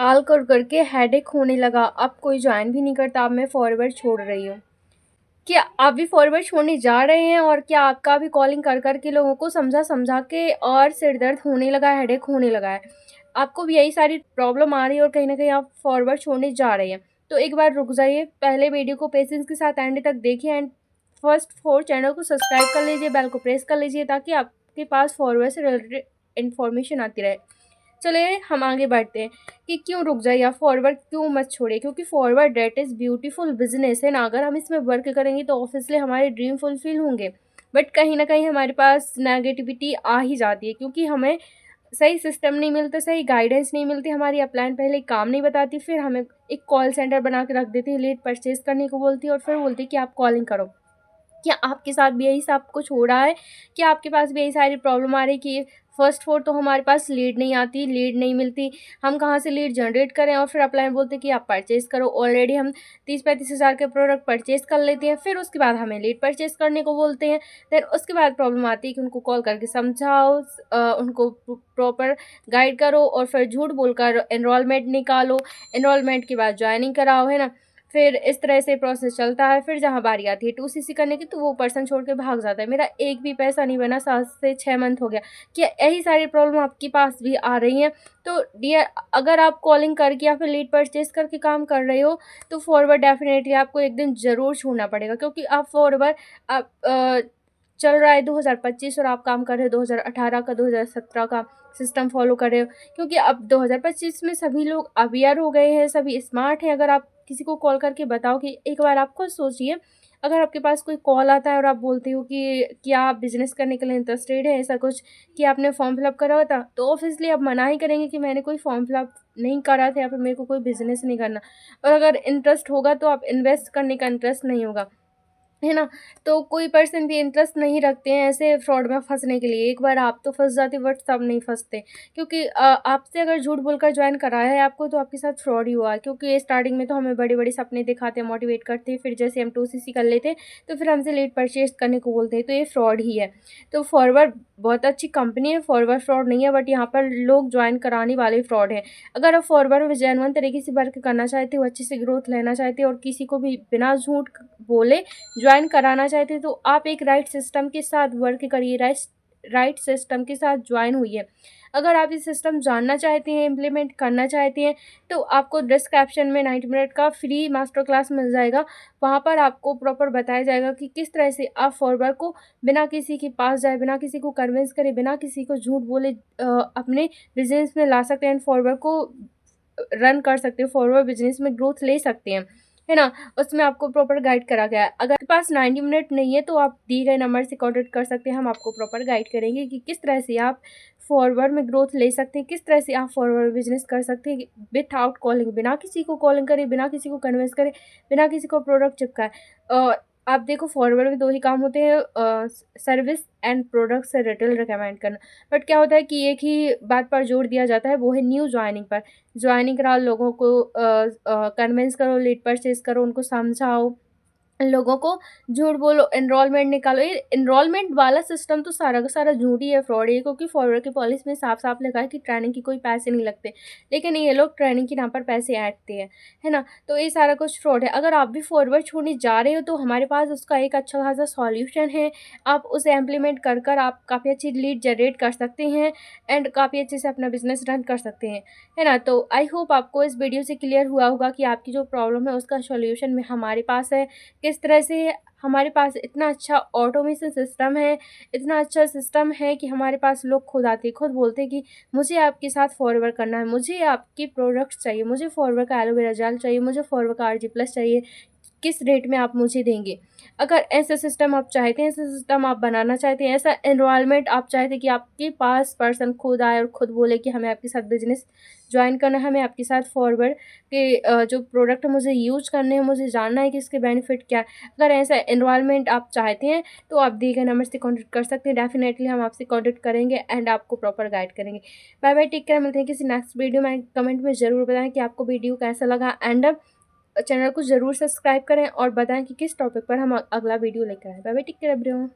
Call कर करके headache होने लगा। अब कोई ज्वाइन भी नहीं करता। अब मैं फॉरवर्ड छोड़ रही हूँ। क्या आप भी फॉरवर्ड छोड़ने जा रहे हैं? और क्या आपका भी कॉलिंग कर कर के लोगों को समझा समझा के और सिर दर्द होने लगा है, हेडेक होने लगा है? आपको भी यही सारी प्रॉब्लम आ रही है और कहीं ना कहीं आप फॉरवर्ड छोड़ने जा रहे हैं, तो एक बार रुक जाइए। पहले वीडियो को पेशेंस के साथ एंड तक देखिए एंड फर्स्ट 4 चैनल को सब्सक्राइब कर लीजिए, बेल को प्रेस कर लीजिए ताकि आपके पास फॉरवर्ड से रिलेटेड इन्फॉर्मेशन आती रहे। चलिए हम आगे बढ़ते हैं कि क्यों रुक जाए या फॉरवर्ड क्यों मत छोड़े, क्योंकि forward that is beautiful business है ना। अगर हम इसमें वर्क करेंगे तो ऑब्वियसली हमारे ड्रीम फुलफिल होंगे। बट कहीं ना कहीं हमारे पास नेगेटिविटी आ ही जाती है, क्योंकि हमें सही सिस्टम नहीं मिलता, सही गाइडेंस नहीं मिलती, हमारी अपलाइन पहले काम नहीं बताती, फिर हमें एक कॉल सेंटर बना के रख देती है, लीड परचेज करने को बोलती है और फिर बोलती है कि आप कॉलिंग करो। क्या आपके साथ भी यही सब कुछ हो रहा है? क्या आपके पास भी यही सारी प्रॉब्लम आ रही है कि फर्स्ट फोर तो हमारे पास लीड नहीं आती, लीड नहीं मिलती, हम कहाँ से लीड जनरेट करें? और फिर अपलाइन बोलते हैं कि आप परचेज़ करो। ऑलरेडी हम 30-35 हज़ार के प्रोडक्ट परचेज़ कर लेते हैं, फिर उसके बाद हमें लीड परचेज़ करने को बोलते हैं। फिर उसके बाद प्रॉब्लम आती है कि उनको कॉल करके समझाओ, उनको प्रॉपर गाइड करो और फिर झूठ बोलकर एनरोलमेंट निकालो, एनरोलमेंट के बाद ज्वाइनिंग कराओ, है ना। फिर इस तरह से प्रोसेस चलता है। फिर जहाँ बारी आती है 2CC करने की तो वो पर्सन छोड़ के भाग जाता है। मेरा एक भी पैसा नहीं बना, 7 से 6 मंथ हो गया। क्या यही सारी प्रॉब्लम आपके पास भी आ रही हैं? तो डियर, अगर आप कॉलिंग करके या फिर लीड परचेज करके काम कर रहे हो तो फॉरवर्ड डेफिनेटली आपको एक दिन ज़रूर छोड़ना पड़ेगा, क्योंकि आप फॉरवर्ड आप चल रहा है 2025 और आप काम कर रहे हो 2018 का, 2017 का सिस्टम फॉलो कर रहे हो। क्योंकि अब 2025 में सभी लोग अवेयर हो गए हैं, सभी स्मार्ट हैं। अगर आप किसी को कॉल करके बताओ कि एक बार आप खुद सोचिए, अगर आपके पास कोई कॉल आता है और आप बोलते हो कि क्या आप बिज़नेस करने के लिए इंटरेस्टेड है, ऐसा कुछ कि आपने फॉर्म फिलअप करा हुआ था, तो ऑब्वियसली आप मना ही करेंगे कि मैंने कोई फॉर्म फिलअप नहीं करा था या फिर मेरे को कोई बिज़नेस नहीं करना। और अगर इंटरेस्ट होगा तो आप इन्वेस्ट करने का इंटरेस्ट नहीं होगा, है ना। तो कोई पर्सन भी इंटरेस्ट नहीं रखते हैं ऐसे फ्रॉड में फंसने के लिए। एक बार आप तो फंस जाते बट सब नहीं फंसते, क्योंकि आपसे अगर झूठ बोलकर ज्वाइन कराया है आपको तो आपके साथ फ्रॉड ही हुआ है। क्योंकि स्टार्टिंग में तो हमें बड़े बड़े सपने दिखाते हैं, मोटिवेट करते हैं, फिर जैसे हम 2CC कर लेते हैं तो फिर हमसे लेट परचेज करने को बोलते हैं, तो ये फ्रॉड ही है। तो फॉरवर्ड बहुत अच्छी कंपनी है, फॉरवर्ड फ्रॉड नहीं है, बट यहाँ पर लोग ज्वाइन कराने वाले फ्रॉड है। अगर आप फॉरवर्ड में जेन्युइन तरीके से वर्क करना चाहते हो, अच्छे से ग्रोथ लेना चाहते हो और किसी को भी बिना झूठ बोले ज्वाइन कराना चाहते हैं, तो आप एक राइट सिस्टम के साथ वर्क करिए, राइट सिस्टम के साथ ज्वाइन हुई। अगर आप इस सिस्टम जानना चाहते हैं, इम्प्लीमेंट करना चाहते हैं, तो आपको डिस्क्रिप्शन में 90 मिनट का फ्री मास्टर क्लास मिल जाएगा। वहाँ पर आपको प्रॉपर बताया जाएगा कि किस तरह से आप फॉरवर्ड को बिना किसी के पास जाए, बिना किसी को कन्विंस करे, बिना किसी को झूठ बोले अपने बिजनेस में ला सकते हैं एंड फॉरवर्ड को रन कर सकते हो, फॉरवर्ड बिजनेस में ग्रोथ ले सकते हैं, है ना। उसमें आपको प्रॉपर गाइड करा गया है। अगर आपके पास 90 मिनट नहीं है तो आप दिए गए नंबर से कॉन्टेक्ट कर सकते हैं। हम आपको प्रॉपर गाइड करेंगे कि किस तरह से आप फॉरवर्ड में ग्रोथ ले सकते हैं, किस तरह से आप फॉरवर्ड बिजनेस कर सकते हैं विथआउट कॉलिंग, बिना किसी को कॉलिंग करे, बिना किसी को कन्विंस करे, बिना किसी को प्रोडक्ट चिपकाए। आप देखो फॉरवर्ड में 2 ही काम होते हैं, सर्विस एंड प्रोडक्ट से रिटेल रिकमेंड करना। बट क्या होता है कि एक ही बात पर जोर दिया जाता है, वो है न्यू ज्वाइनिंग पर। ज्वाइनिंग कराओ, लोगों को कन्विंस करो, लीड परचेज करो, उनको समझाओ, लोगों को झूठ बोलो, एनरोलमेंट निकालो। ये एनरोलमेंट वाला सिस्टम तो सारा का सारा झूठ ही है, फ्रॉड है, क्योंकि फॉरवर्ड की पॉलिसी में साफ साफ लिखा है कि ट्रेनिंग की कोई पैसे नहीं लगते, लेकिन ये लोग ट्रेनिंग के नाम पर पैसे ऐंठते हैं, है ना। तो ये सारा कुछ फ्रॉड है। अगर आप भी फॉरवर्ड छोड़ने जा रहे हो तो हमारे पास उसका एक अच्छा खासा सॉल्यूशन है। आप उसे इम्प्लीमेंट कर कर आप काफ़ी अच्छी लीड जनरेट कर सकते हैं एंड काफ़ी अच्छे से अपना बिजनेस रन कर सकते हैं, है ना। तो आई होप आपको इस वीडियो से क्लियर हुआ होगा कि आपकी जो प्रॉब्लम है उसका सॉल्यूशन में हमारे पास है। किस तरह से हमारे पास इतना अच्छा ऑटोमेशन सिस्टम है, इतना अच्छा सिस्टम है कि हमारे पास लोग खुद आते खुद बोलते हैं कि मुझे आपके साथ फॉरवर्ड करना है, मुझे आपके प्रोडक्ट्स चाहिए, मुझे फॉरवर्ड का एलोवेरा जेल चाहिए, मुझे फॉरवर्ड का RG+ चाहिए, किस रेट में आप मुझे देंगे? अगर ऐसा सिस्टम आप चाहते हैं, ऐसा सिस्टम आप बनाना चाहते हैं, ऐसा एनवायरनमेंट आप चाहते हैं कि आपके पास पर्सन खुद आए और खुद बोले कि हमें आपके साथ बिजनेस ज्वाइन करना है, हमें आपके साथ फॉरवर्ड के जो प्रोडक्ट मुझे यूज़ करने हैं, मुझे जानना है कि इसके बेनिफिट क्या है। अगर ऐसा एनवायरनमेंट आप चाहते हैं तो आप दिए गए नंबर से कॉन्टैक्ट कर सकते हैं। डेफिनेटली हम आपसे कॉन्टैक्ट करेंगे एंड आपको प्रॉपर गाइड करेंगे। Bye bye, take care. मिलते हैं किसी नेक्स्ट वीडियो में। कमेंट में ज़रूर बताएं कि आपको वीडियो कैसा लगा एंड चैनल को ज़रूर सब्सक्राइब करें और बताएं कि किस टॉपिक पर हम अगला वीडियो लेकर आएँ। Bye bye, take care everyone.